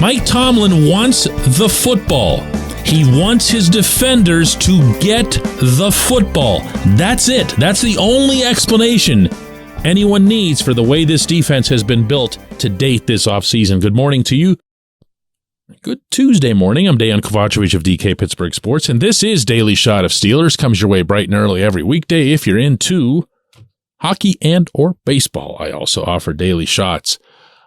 Mike Tomlin wants the football. He wants his defenders to get the football. That's it. That's the only explanation anyone needs for the way this defense has been built to date this offseason. Good morning to you. Good Tuesday morning. I'm Dejan Kovacevic of DK Pittsburgh Sports, and this is Daily Shot of Steelers. Comes your way bright and early every weekday if you're into hockey and or baseball. I also offer daily shots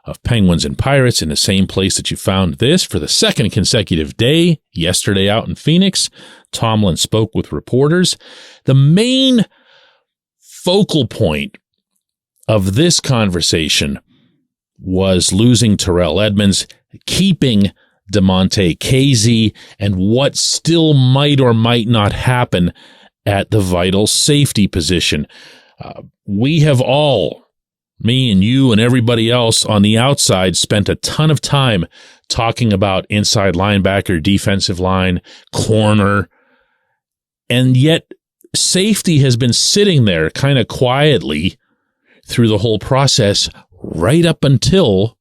of Penguins and Pirates in the same place that you found this for the second consecutive day. Yesterday out in Phoenix, Tomlin spoke with reporters. The main focal point of this conversation was losing Terrell Edmunds, keeping Damontae Kazee, and what still might or might not happen at the vital safety position. We have all, me and you and everybody else on the outside, spent a ton of time talking about inside linebacker, defensive line, corner, and yet safety has been sitting there kind of quietly through the whole process right up until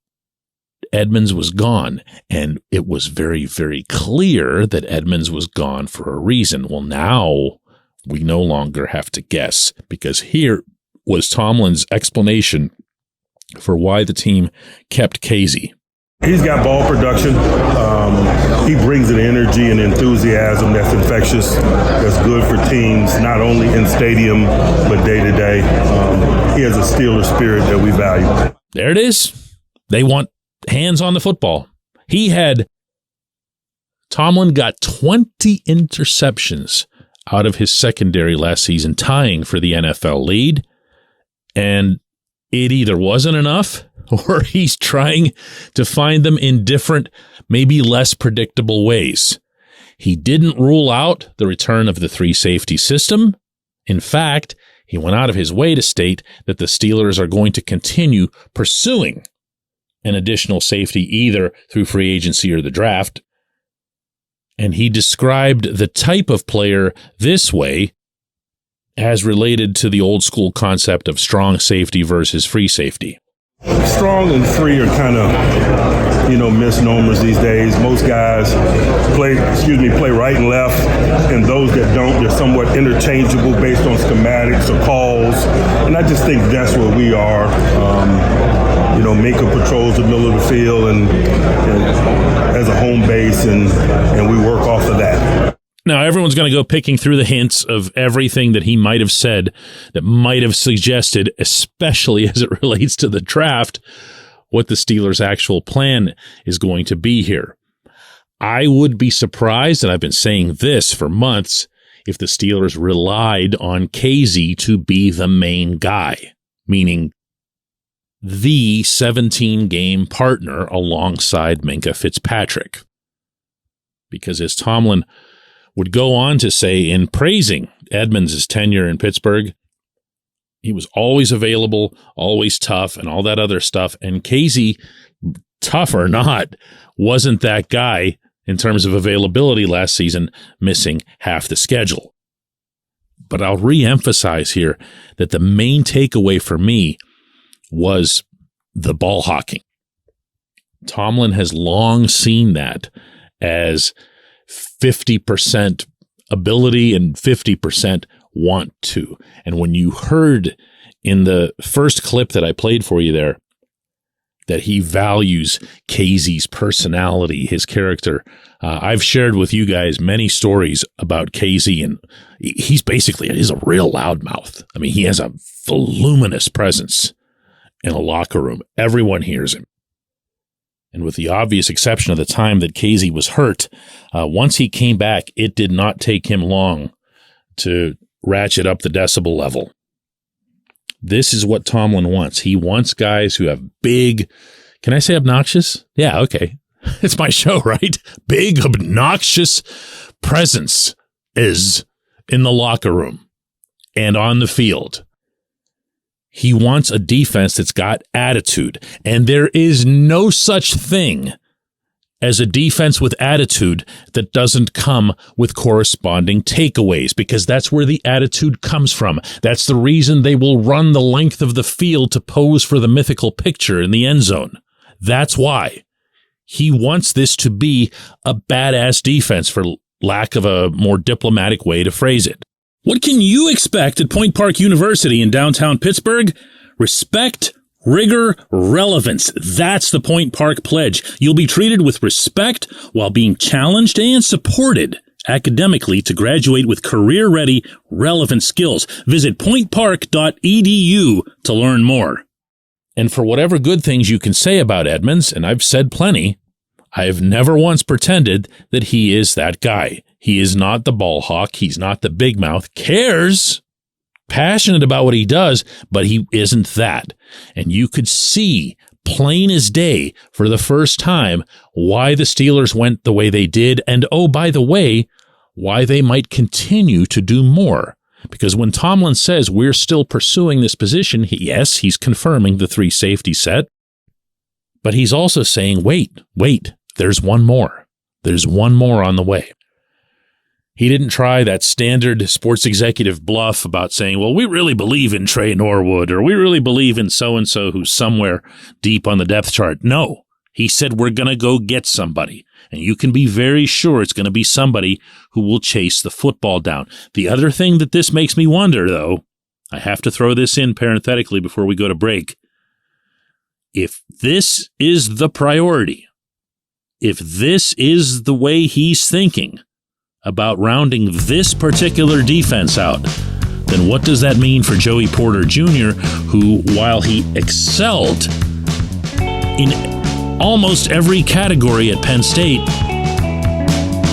Edmunds was gone. And it was very, very clear that Edmunds was gone for a reason. Well, now we no longer have to guess, because here was Tomlin's explanation for why the team kept Kazee. He's got ball production. He brings an energy and enthusiasm that's infectious, that's good for teams, not only in stadium, but day to day. He has a Steeler spirit that we value. There it is. They want hands on the football. Tomlin got 20 interceptions out of his secondary last season, tying for the NFL lead. And it either wasn't enough, or he's trying to find them in different, maybe less predictable ways. He didn't rule out the return of the three safety system. In fact, he went out of his way to state that the Steelers are going to continue pursuing an additional safety either through free agency or the draft. And he described the type of player this way, as related to the old school concept of strong safety versus free safety. Strong and free are kind of, misnomers these days. Most guys play right and left, and those that don't, they're somewhat interchangeable based on schematics or calls. And I just think that's where we are. Mako patrols the middle of the field and as a home base, and we work off of that. Now, everyone's going to go picking through the hints of everything that he might have said that might have suggested, especially as it relates to the draft, what the Steelers' actual plan is going to be here. I would be surprised, and I've been saying this for months, if the Steelers relied on Kazee to be the main guy, meaning the 17-game partner alongside Minkah Fitzpatrick. Because as Tomlin would go on to say in praising Edmunds' tenure in Pittsburgh, he was always available, always tough, and all that other stuff. And Kazee, tough or not, wasn't that guy in terms of availability last season, missing half the schedule. But I'll re-emphasize here that the main takeaway for me was the ball hawking. Tomlin has long seen that as 50% ability and 50% want to. And when you heard in the first clip that I played for you there that he values Kazee's personality, his character, I've shared with you guys many stories about Kazee, and he's a real loudmouth. I mean, he has a voluminous presence in a locker room. Everyone hears him. And with the obvious exception of the time that Kazee was hurt, once he came back, it did not take him long to ratchet up the decibel level. This is what Tomlin wants. He wants guys who have big, can I say obnoxious? Yeah, okay. It's my show, right? Big, obnoxious presence is in the locker room and on the field. He wants a defense that's got attitude, and there is no such thing as a defense with attitude that doesn't come with corresponding takeaways, because that's where the attitude comes from. That's the reason they will run the length of the field to pose for the mythical picture in the end zone. That's why. He wants this to be a badass defense, for lack of a more diplomatic way to phrase it. What can you expect at Point Park University in downtown Pittsburgh? Respect, rigor, relevance. That's the Point Park Pledge. You'll be treated with respect while being challenged and supported academically to graduate with career-ready, relevant skills. Visit pointpark.edu to learn more. And for whatever good things you can say about Edmonds, and I've said plenty, I've never once pretended that he is that guy. He is not the ball hawk. He's not the big mouth. Cares, passionate about what he does, but he isn't that. And you could see plain as day for the first time why the Steelers went the way they did. And oh, by the way, why they might continue to do more. Because when Tomlin says we're still pursuing this position, yes, he's confirming the 3 safety set, but he's also saying, wait, there's one more. There's one more on the way. He didn't try that standard sports executive bluff about saying, well, we really believe in Trey Norwood, or we really believe in so-and-so who's somewhere deep on the depth chart. No, he said we're going to go get somebody. And you can be very sure it's going to be somebody who will chase the football down. The other thing that this makes me wonder, though, I have to throw this in parenthetically before we go to break. If this is the priority, if this is the way he's thinking about rounding this particular defense out, then what does that mean for Joey Porter Jr., who, while he excelled in almost every category at Penn State,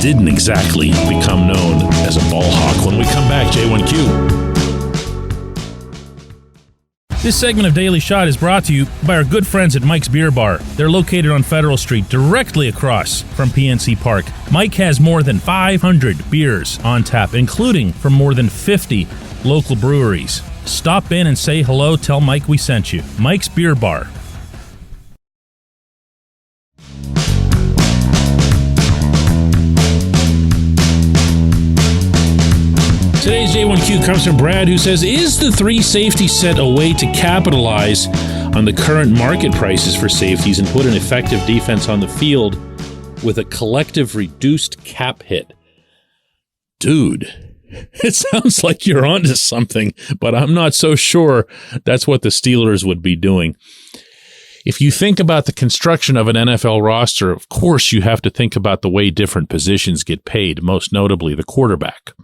didn't exactly become known as a ball hawk? When we come back, J1Q. This segment of Daily Shot is brought to you by our good friends at Mike's Beer Bar. They're located on Federal Street, directly across from PNC Park. Mike has more than 500 beers on tap, including from more than 50 local breweries. Stop in and say hello. Tell Mike we sent you. Mike's Beer Bar. Today's J1Q comes from Brad, who says, is the 3 safety set a way to capitalize on the current market prices for safeties and put an effective defense on the field with a collective reduced cap hit? Dude, it sounds like you're onto something, but I'm not so sure that's what the Steelers would be doing. If you think about the construction of an NFL roster, of course you have to think about the way different positions get paid, most notably the quarterback.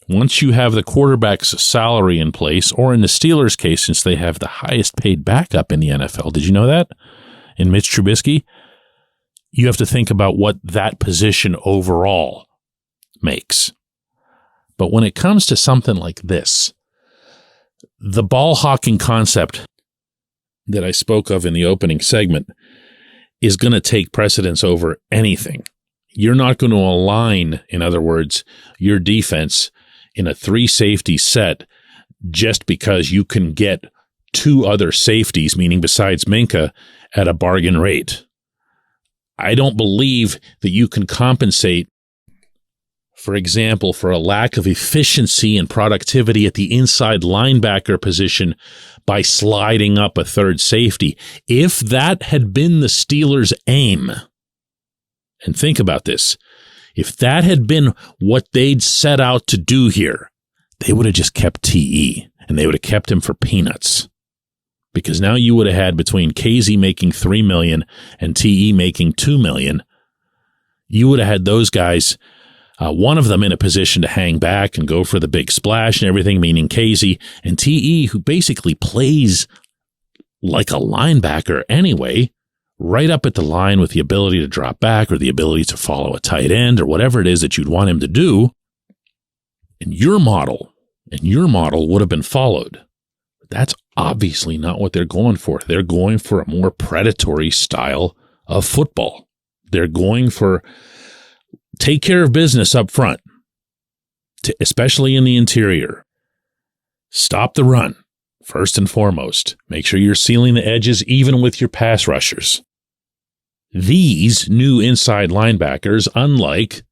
Once you have the quarterback's salary in place, or in the Steelers' case, since they have the highest paid backup in the NFL, did you know that? In Mitch Trubisky, you have to think about what that position overall makes. But when it comes to something like this, the ball hawking concept that I spoke of in the opening segment is going to take precedence over anything. You're not going to align, in other words, your defense in a 3 safety set just because you can get 2 other safeties, meaning besides Minka, at a bargain rate. I don't believe that you can compensate, for example, for a lack of efficiency and productivity at the inside linebacker position by sliding up a 3rd safety. If that had been the Steelers' aim, and think about this, if that had been what they'd set out to do here, they would have just kept TE, and they would have kept him for peanuts. Because now you would have had between KZ making $3 million and TE making $2 million, you would have had those guys, one of them in a position to hang back and go for the big splash and everything, meaning KZ, and TE, who basically plays like a linebacker anyway, right up at the line with the ability to drop back or the ability to follow a tight end or whatever it is that you'd want him to do. And your model would have been followed. But that's obviously not what they're going for. They're going for a more predatory style of football. They're going for take care of business up front, especially in the interior. Stop the run, first and foremost. Make sure you're sealing the edges even with your pass rushers. These new inside linebackers, unlike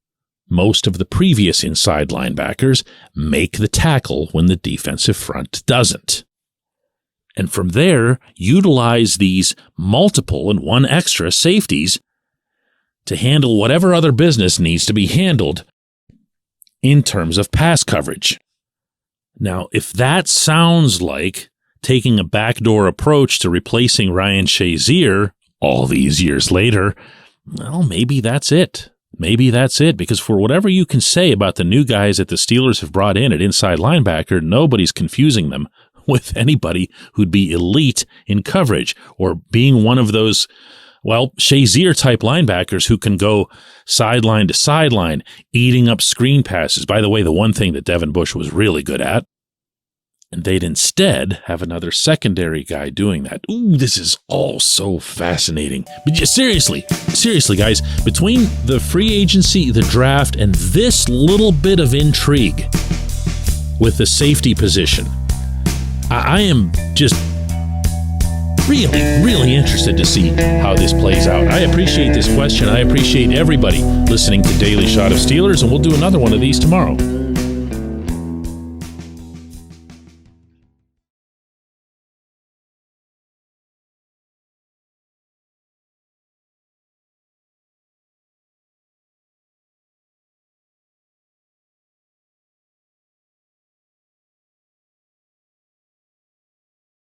most of the previous inside linebackers, make the tackle when the defensive front doesn't. And from there, utilize these multiple and 1 extra safeties to handle whatever other business needs to be handled in terms of pass coverage. Now, if that sounds like taking a backdoor approach to replacing Ryan Shazier all these years later, well, maybe that's it. Maybe that's it, because for whatever you can say about the new guys that the Steelers have brought in at inside linebacker, nobody's confusing them with anybody who'd be elite in coverage or being one of those, well, Shazier-type linebackers who can go sideline to sideline, eating up screen passes. By the way, the one thing that Devin Bush was really good at. And they'd instead have another secondary guy doing that. Ooh, this is all so fascinating. But just seriously, guys, between the free agency, the draft, and this little bit of intrigue with the safety position, I am just really interested to see how this plays out. I appreciate this question. I appreciate everybody listening to Daily Shot of Steelers, and we'll do another one of these tomorrow.